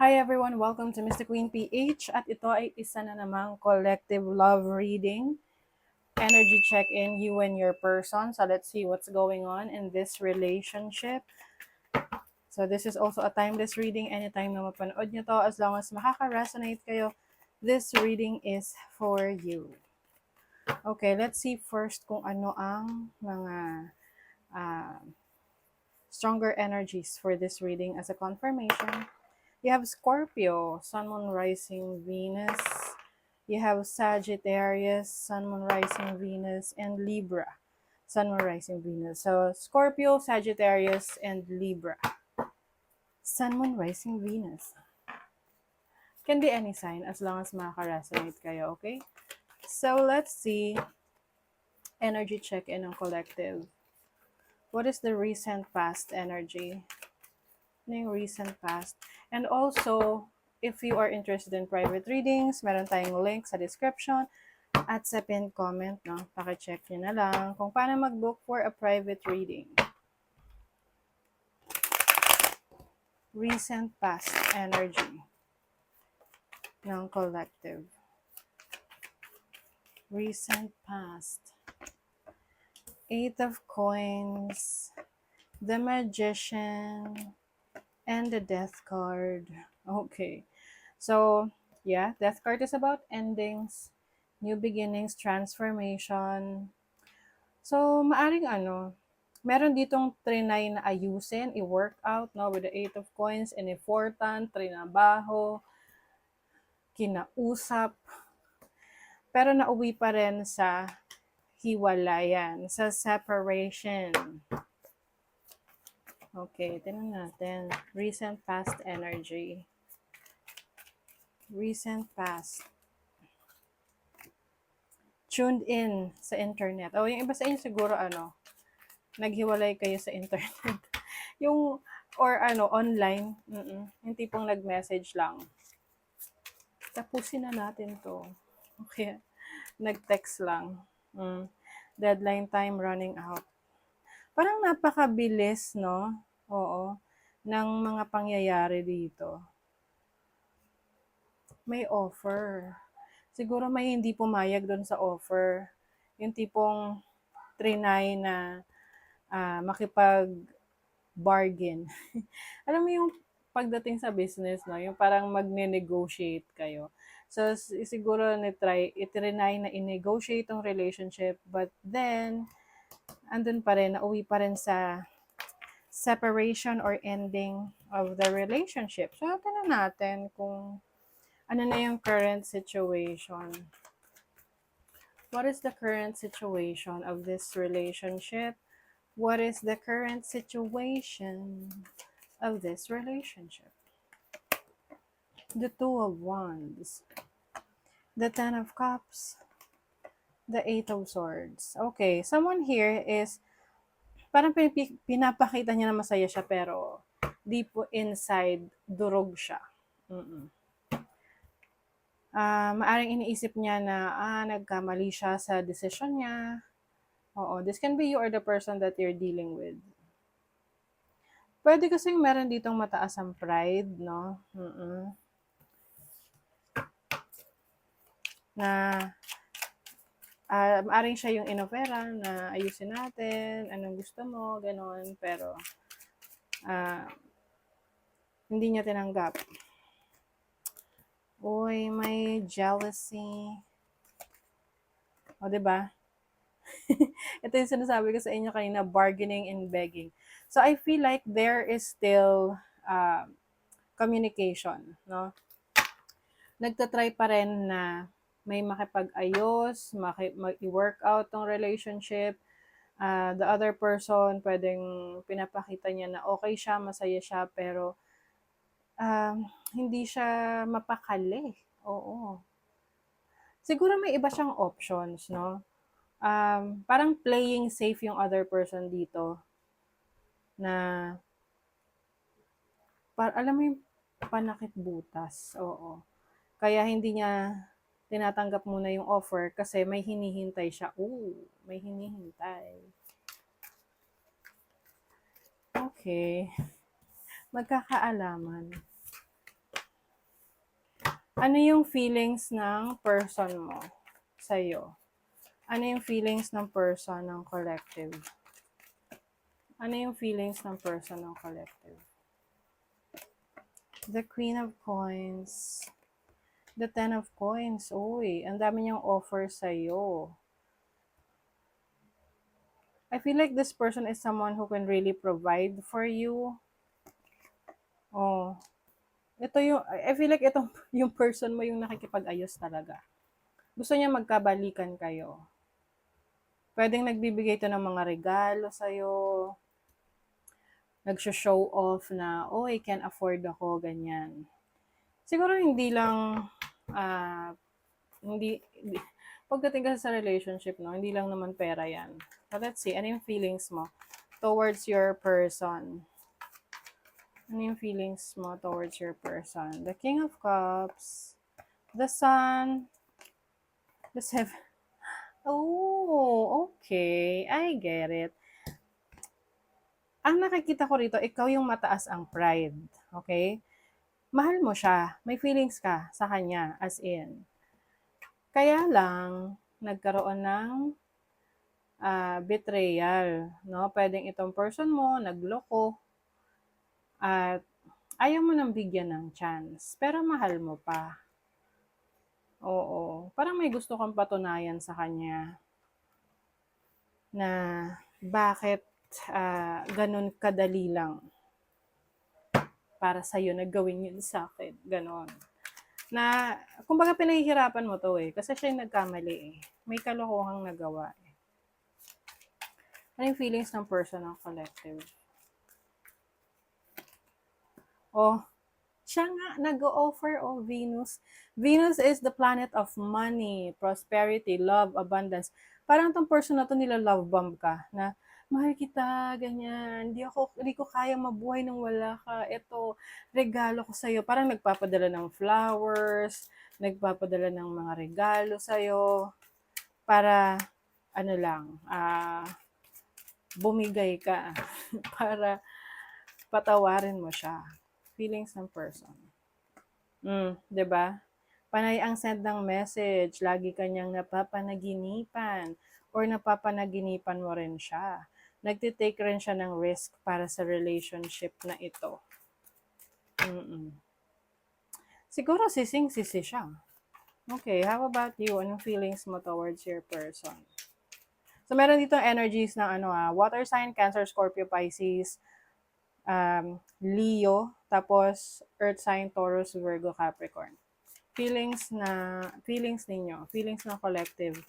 Hi everyone, welcome to Mr. Queen PH at ito ay isa na namang collective love reading, energy check-in, you and your person. So let's see what's going on in this relationship. So this is also a timeless reading, anytime na mapanood nyo to, as long as makaka-resonate kayo, this reading is for you. Okay, let's see first kung ano ang mga stronger energies for this reading as a confirmation. You have Scorpio, Sun, Moon, Rising, Venus. You have Sagittarius, Sun, Moon, Rising, Venus, and Libra, Sun, Moon, Rising, Venus. So, Scorpio, Sagittarius, and Libra. Sun, Moon, Rising, Venus. Can be any sign as long as makaka-resonate kayo, okay? So, let's see. Energy check-in ng collective. What is the recent past energy? Ano yung recent past? And also, if you are interested in private readings, meron tayong link sa description at sa pinned comment, no? Paki-check nyo na lang kung paano mag-book for a private reading. Recent past energy ng collective. Recent past. Eight of Coins, the Magician, and the Death card. Okay. So, yeah, Death card is about endings, new beginnings, transformation. So, maaring meron ditong trinay na ayusin, i-work out, no, with the Eight of Coins, inifortan, trinabaho, kinausap, pero nauwi pa rin sa hiwalayan, sa separation. Okay, tingnan natin. Recent past energy. Recent past. Tuned in sa internet. O, yung iba sa inyo siguro, naghiwalay kayo sa internet. Yung, or online. Yung tipong nag-message lang. Tapusin na natin to. Okay. Nag-text lang. Deadline time running out. Parang napakabilis, no? Oo. Ng mga pangyayari dito. May offer. Siguro may hindi pumayag doon sa offer. Yung tipong trinay na makipag-bargain. Alam mo yung pagdating sa business, no? Yung parang magne-negotiate kayo. So, siguro itrinay na i-negotiate yung relationship, but then, andun pa rin, nauwi pa rin sa separation or ending of the relationship. So, tingnan natin kung ano na yung current situation. What is the current situation of this relationship? What is the current situation of this relationship? The Two of Wands, the Ten of Cups, the Eight of Swords. Okay, someone here is parang pinapakita niya na masaya siya pero deep inside, durog siya. Maaring iniisip niya na nagkamali siya sa decision niya. Oo, this can be you or the person that you're dealing with. Pwede kasing meron ditong mataas ang pride, no? Na maaring siya yung inoferan na ayusin natin, anong gusto mo, ganon. Pero hindi niya tinanggap. Uy, may jealousy. O, diba? Ito yung sinasabi ko sa inyo kanina, bargaining and begging. So, I feel like there is still communication, no? Nagtatry pa rin na may makipag-ayos, mag-work out tong relationship. The other person, pwedeng pinapakita niya na okay siya, masaya siya, pero hindi siya mapakali. Oo. Siguro may iba siyang options, no? Parang playing safe yung other person dito. Na, alam mo yung panakit butas. Oo. Kaya hindi niya tinatanggap muna yung offer kasi may hinihintay siya. May hinihintay. Okay. Magkakaalaman. Ano yung feelings ng person mo sa'yo? Ano yung feelings ng person ng collective? Ano yung feelings ng person ng collective? The Queen of Coins. The Ten of Coins. Uy, ang dami niyang offer sa'yo. I feel like this person is someone who can really provide for you. Oh, ito yung, I feel like itong, yung person mo yung nakikipag-ayos talaga. Gusto niya magkabalikan kayo. Pwedeng nagbibigay ito ng mga regalo sa'yo. Nagsho-show off na, oh, I can afford ako, ganyan. Siguro hindi lang, hindi, pagdating kasi sa relationship, no, hindi lang naman pera yan. So let's see, ano yung feelings mo towards your person? Ano yung feelings mo towards your person? The King of Cups, the Sun, the Seven. Oh, okay. I get it. Ang nakikita ko rito, ikaw yung mataas ang pride. Okay? Mahal mo siya. May feelings ka sa kanya, as in. Kaya lang, nagkaroon ng betrayal. No? Pwedeng itong person mo, nagloko, at ayaw mo nang bigyan ng chance. Pero mahal mo pa. Oo. Parang may gusto kang patunayan sa kanya na bakit ganun kadali lang para sa'yo na gawin yun sa akin. Ganon. Na, kumbaga pinahihirapan mo to eh. Kasi siya yung nagkamali eh. May kalokohang nagawa eh. Ano yung feelings ng person ng collective? Oh, siya nga, nag-o-offer of Venus. Venus is the planet of money, prosperity, love, abundance. Parang tong person na to nila-love bomb ka, na mahal kita, ganyan, hindi ko kaya mabuhay nang wala ka, eto, regalo ko sa'yo. Parang nagpapadala ng flowers, nagpapadala ng mga regalo sa'yo, para, ano lang, bumigay ka, para patawarin mo siya. Feelings ng person. 'Di ba? Panay ang send ng message, lagi kanyang napapanaginipan or napapanaginipan mo rin siya. Nagtitake rin siya ng risk para sa relationship na ito. Siguro sising-sisi siya. Okay, how about you? Anong feelings mo towards your person? So, meron dito energies ng water sign, Cancer, Scorpio, Pisces, Leo, tapos earth sign, Taurus, Virgo, Capricorn. Feelings ninyo, feelings ng collective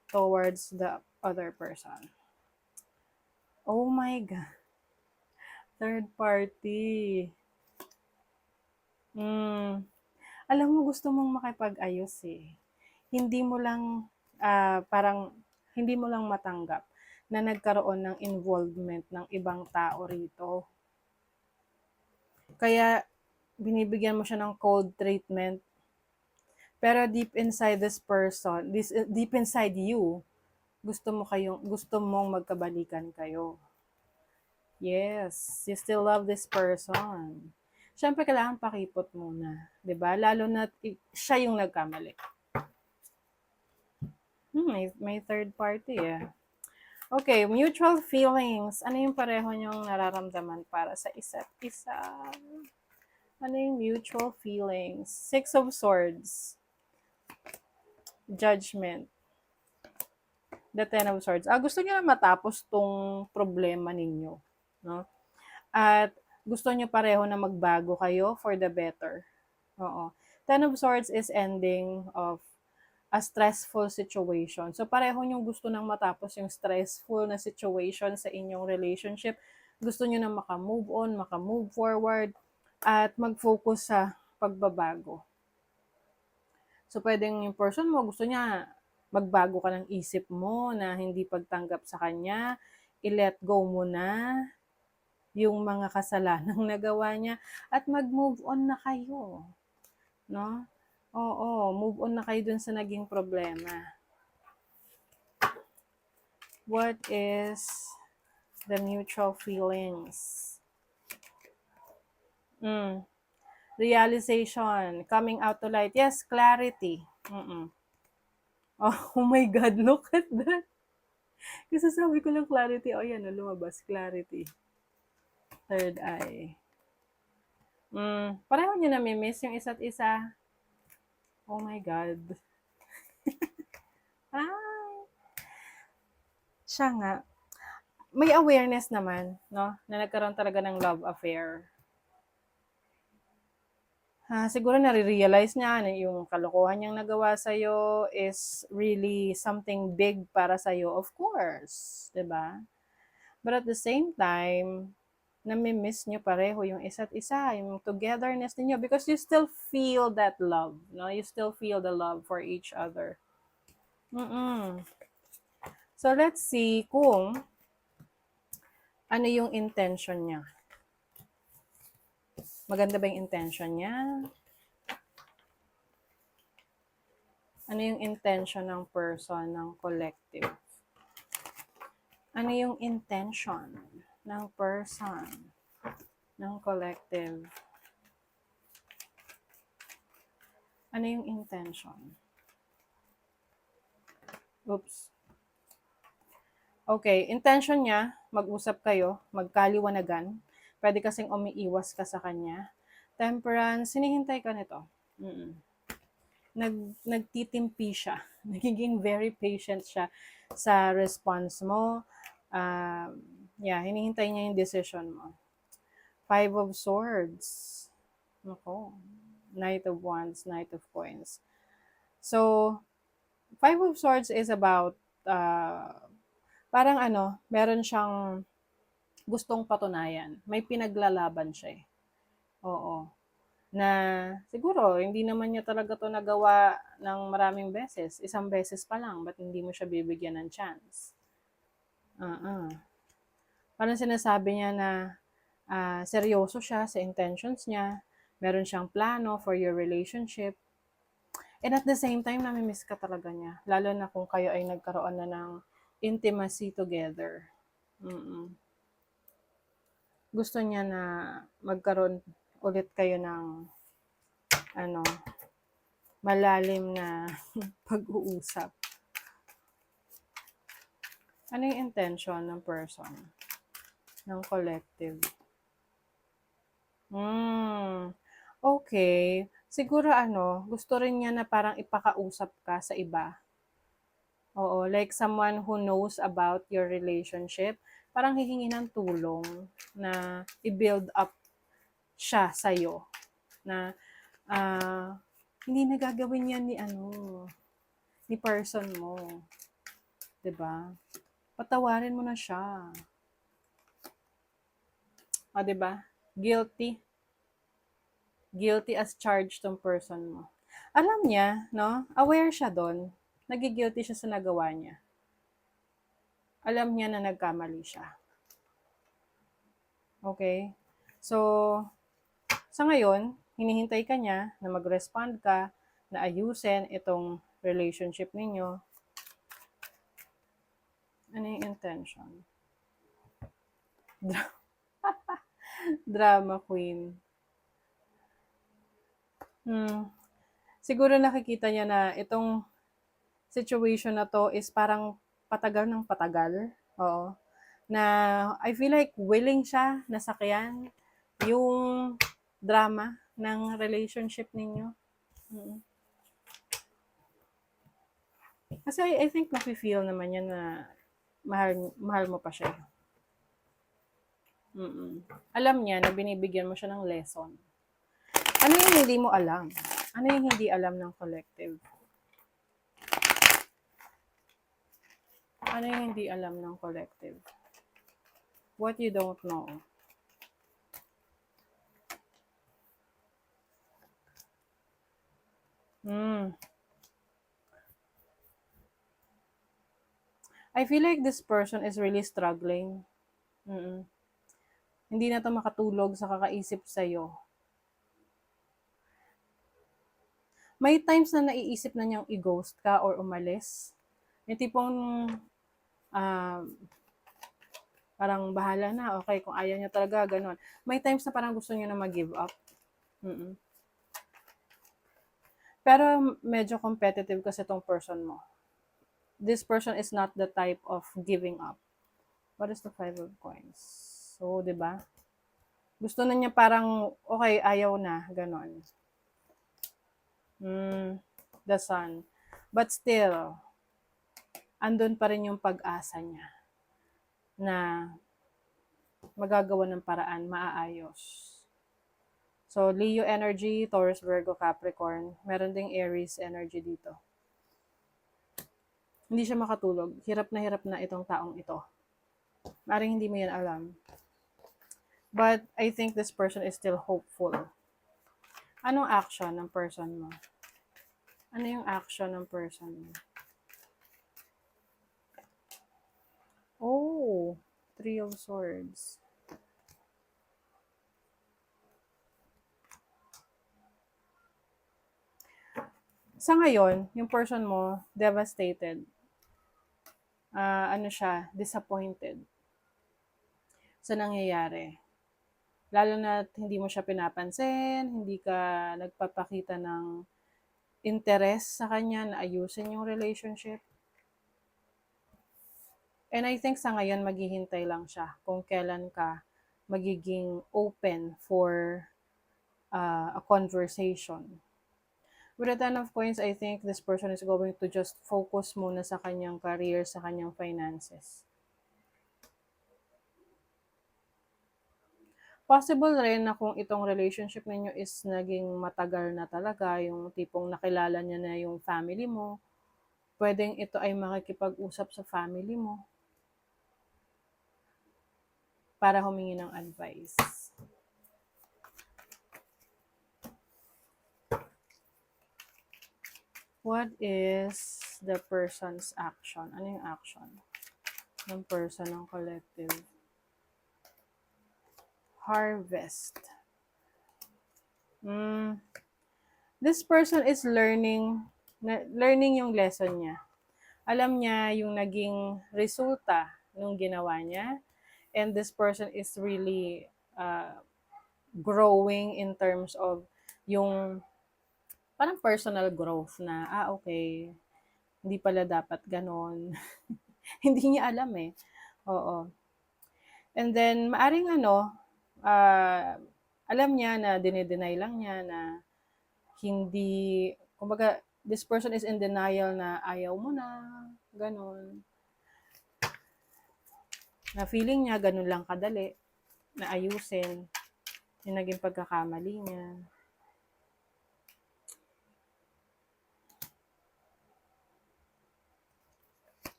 towards the other person. Oh my God. Third party. Alam mo, gusto mong makipag-ayos eh. Hindi mo lang, hindi mo lang matanggap na nagkaroon ng involvement ng ibang tao rito. Kaya, binibigyan mo siya ng cold treatment. Pero deep inside this person, deep inside you, gusto mong magkabalikan kayo. Yes, you still love this person. Siyempre, kailangan pakipot muna. 'Di ba? Lalo na siya yung nagkamali. May third party eh. Okay, mutual feelings. Ano yung pareho niyong nararamdaman para sa isa't isa? Ano yung mutual feelings? Six of Swords. Judgment. The Ten of Swords. Gusto niyo na matapos tong problema ninyo, no? At gusto niyo pareho na magbago kayo for the better. Oo. Ten of Swords is ending of a stressful situation. So pareho niyo gusto nang matapos yung stressful na situation sa inyong relationship. Gusto niyo na maka-move on, maka-move forward, at mag-focus sa pagbabago. So pwedeng yung person mo gusto niya magbago ka ng isip mo na hindi pagtanggap sa kanya, i-let go mo na yung mga kasalanang nagawa niya at mag-move on na kayo. No? Oo, move on na kayo dun sa naging problema. What is the mutual feelings? realization, coming out to light. Yes, clarity. Oh my God, look at that. Kasi sabi ko lang clarity. Oh, yan, lumabas. Clarity. Third eye. Pareho nyo nami-miss yung isa't isa. Oh my God. Siya nga. May awareness naman, no? Na nagkaroon talaga ng love affair. Siguro nare-realize niya na yung kalokohan niyang nagawa sa'yo is really something big para sa'yo, of course. 'Di ba? But at the same time, nami-miss niyo pareho yung isa't isa, yung togetherness niyo because you still feel that love, no? You still feel the love for each other. So let's see kung ano yung intention niya. Maganda ba yung intention niya? Ano yung intention ng person, ng collective? Ano yung intention ng person, ng collective? Ano yung intention? Oops. Okay, intention niya, mag-usap kayo, magkaliwanagan. Pwede kasing umiiwas ka sa kanya. Temperance, hinihintay ka nito. Nagtitimpi siya. Nagiging very patient siya sa response mo. Hinihintay niya yung decision mo. 5 of Swords. Nako. Knight of Wands, Knight of Coins. So, 5 of Swords is about, parang meron siyang gustong patunayan. May pinaglalaban siya eh. Oo. Na siguro, hindi naman niya talaga to nagawa ng maraming beses. Isang beses pa lang, ba't hindi mo siya bibigyan ng chance? Parang sinasabi niya na seryoso siya sa intentions niya, meron siyang plano for your relationship, and at the same time, namimiss ka talaga niya. Lalo na kung kayo ay nagkaroon na ng intimacy together. Gusto niya na magkaroon ulit kayo ng malalim na pag-uusap. Ano yung intention ng person, ng collective? Okay. Siguro gusto rin niya na parang ipakausap ka sa iba. Oo, like someone who knows about your relationship, parang hihingi ng tulong na i-build up siya sa'yo. Na hindi na gagawin yan ni person mo. 'Di ba? Patawarin mo na siya. 'Di ba? Guilty. Guilty as charged tong person mo. Alam niya, no? Aware siya doon. Nagigilty siya sa nagawa niya. Alam niya na nagkamali siya. Okay? So, sa ngayon, hinihintay ka niya na mag-respond ka, na ayusin itong relationship ninyo. Ano yung intention? Drama queen. Siguro nakikita niya na itong situation na to is parang patagal ng patagal. Oo. Na I feel like willing siya na sakyan yung drama ng relationship ninyo. Kasi I think nafe-feel naman niya na mahal mo pa siya. Alam niya na binibigyan mo siya ng lesson. Ano yung hindi mo alam? Ano yung hindi alam ng collective? Ano yung hindi alam ng collective? What you don't know? I feel like this person is really struggling. Hindi na to makatulog sa kakaisip sa'yo. May times na naiisip na niyang i-ghost ka or umalis. Yung tipong parang bahala na, okay, kung ayaw niya talaga, ganun. May times na parang gusto niya na mag-give up. Pero medyo competitive kasi tong person mo. This person is not the type of giving up. What is the Five of Coins? So, 'di ba? Gusto na niya parang, okay, ayaw na, ganon. The Sun. But still, andun pa rin yung pag-asa niya na magagawa ng paraan, maaayos. So, Leo energy, Taurus, Virgo, Capricorn. Meron ding Aries energy dito. Hindi siya makatulog. Hirap na itong taong ito. Maring hindi mo yan alam. But I think this person is still hopeful. Anong action ng person mo? Ano yung action ng person mo? Oh, Three of Swords. Sa ngayon, yung person mo, devastated. Ano siya, disappointed sa nangyayari. Lalo na hindi mo siya pinapansin, hindi ka nagpapakita ng interest sa kanya na ayusin yung relationship. And I think sa ngayon, maghihintay lang siya kung kailan ka magiging open for a conversation. With the Ten of Coins, I think this person is going to just focus muna sa kanyang career, sa kanyang finances. Possible rin na kung itong relationship ninyo is naging matagal na talaga, yung tipong nakilala niya na yung family mo, pwedeng ito ay makikipag-usap sa family mo para humingi ng advice. What is the person's action? Ano yung action ng person, ng collective? Harvest. This person is learning yung lesson niya. Alam niya yung naging resulta nung ginawa niya. And this person is really growing in terms of yung parang personal growth na, okay, hindi pala dapat ganon. Hindi niya alam eh. Oo. And then, maaring alam niya na dinideny lang niya na hindi, kumbaga, this person is in denial na ayaw mo na, ganon. Na feeling niya, ganon lang kadali, na ayusin yung naging pagkakamali niya.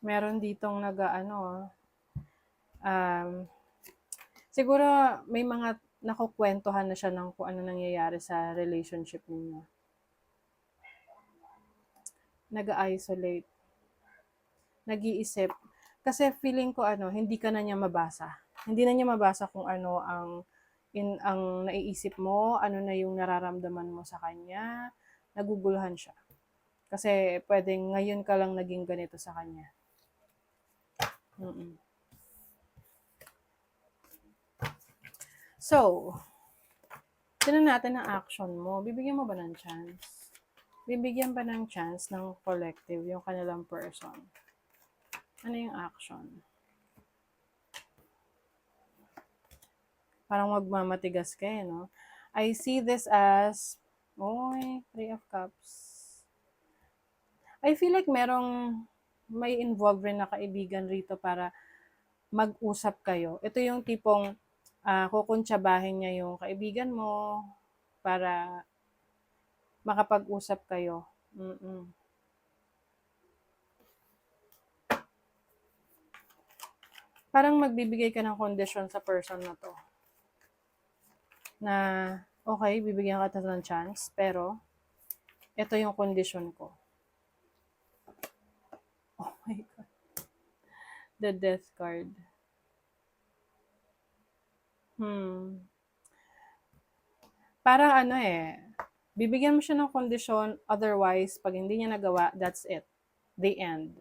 Meron ditong siguro may mga nakukwentuhan na siya ng kung ano nangyayari sa relationship niyo. Nag-isolate. Nag-iisip. Kasi feeling ko hindi ka na niya mabasa. Hindi na niya mabasa kung ano ang naiisip mo, ano na yung nararamdaman mo sa kanya. Naguguluhan siya. Kasi pwedeng ngayon ka lang naging ganito sa kanya. So, tinan natin ang action mo. Bibigyan mo ba ng chance? Bibigyan ba ng chance ng collective yung kanilang person? Ano yung action? Parang magmamatigas ka no? I see this as, Three of Cups. I feel like may involved rin na kaibigan rito para mag-usap kayo. Ito yung tipong kukuntsabahin niya yung kaibigan mo para makapag-usap kayo. Parang magbibigay ka ng kondisyon sa person na to. Na, okay, bibigyan ka ng chance, pero ito yung kondisyon ko. Oh my God. The Death card. Parang bibigyan mo siya ng kondisyon, otherwise, pag hindi niya nagawa, that's it. The end.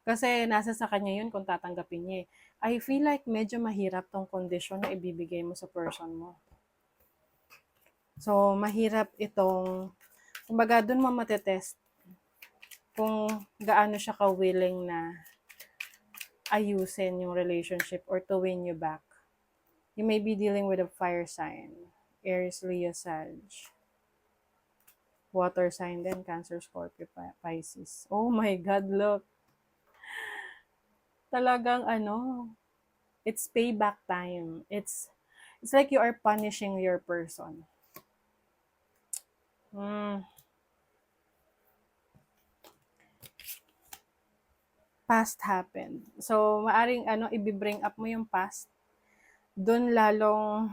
Kasi nasa sa kanya yun kung tatanggapin niya. I feel like medyo mahirap tong kondisyon na ibibigay mo sa person mo. So, mahirap itong, kumbaga, dun mo matetest kung gaano siya ka-willing na ayusin yung relationship or to win you back. You may be dealing with a fire sign. Aries, Leo, Sag. Water sign din, Cancer, Scorpio, Pisces. Oh my God, look. Talagang ano, it's payback time. It's like you are punishing your person. Past happened. So, maaring ano, i-bring up mo yung past. Doon lalong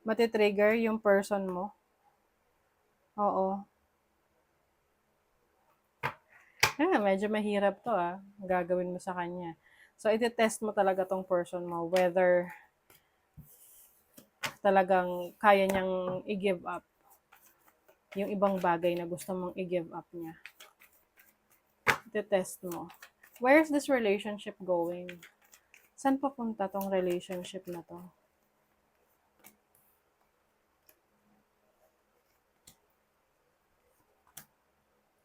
matitrigger yung person mo. Oo. Medyo mahirap to gagawin mo sa kanya. So, iti-test mo talaga tong person mo whether talagang kaya niyang i-give up yung ibang bagay na gusto mong i-give up niya. Iti-test mo. Where is this relationship going? Saan papunta tong relationship na to?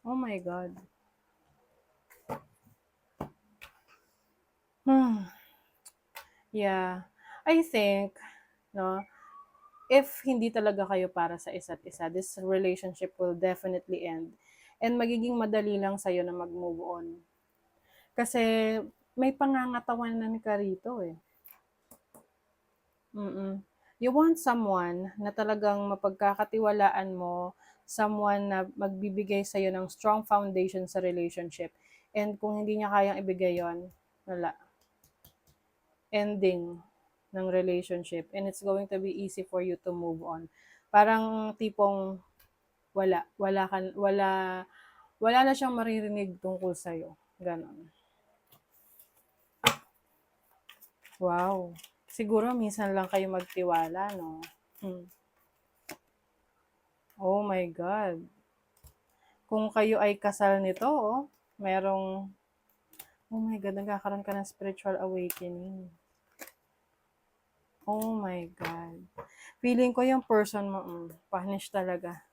Oh my God. Yeah. I think, no, if hindi talaga kayo para sa isa't isa, this relationship will definitely end. And magiging madali lang sa'yo na mag-move on. Kasi may pangangatawanan ka rito eh. You want someone na talagang mapagkakatiwalaan mo, someone na magbibigay sa'yo ng strong foundation sa relationship. And kung hindi niya kayang ibigay yon, wala. Ending ng relationship. And it's going to be easy for you to move on. Parang tipong wala na siyang maririnig tungkol sa'yo. Ganon. Wow. Siguro minsan lang kayo magtiwala, no? Oh my God. Kung kayo ay kasal nito, merong, oh my God, nagkakaroon ka ng spiritual awakening. Oh my God. Feeling ko yung person mo, punish talaga.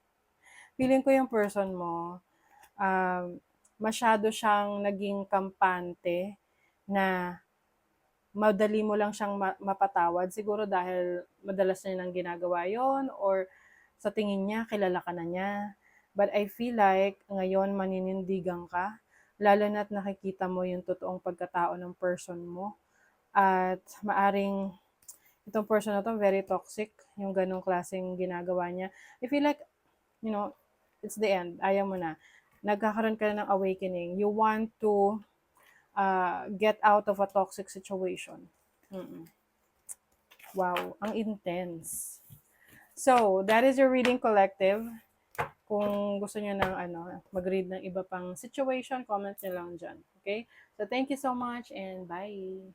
Feeling ko yung person mo, masyado siyang naging kampante na madali mo lang siyang mapatawad. Siguro dahil madalas niya nang ginagawa yon or sa tingin niya, kilala ka na niya. But I feel like ngayon maninindigan ka, lalo na't nakikita mo yung totoong pagkatao ng person mo. At maaring itong person na to very toxic, yung ganong klaseng ginagawa niya. I feel like, it's the end. Ayaw mo na. Nagkakaroon ka na ng awakening. You want to get out of a toxic situation. Wow, ang intense. So, that is your reading, collective. Kung gusto niyo ng mag-read ng iba pang situation, comment niyo lang dyan. Okay? So, thank you so much and bye!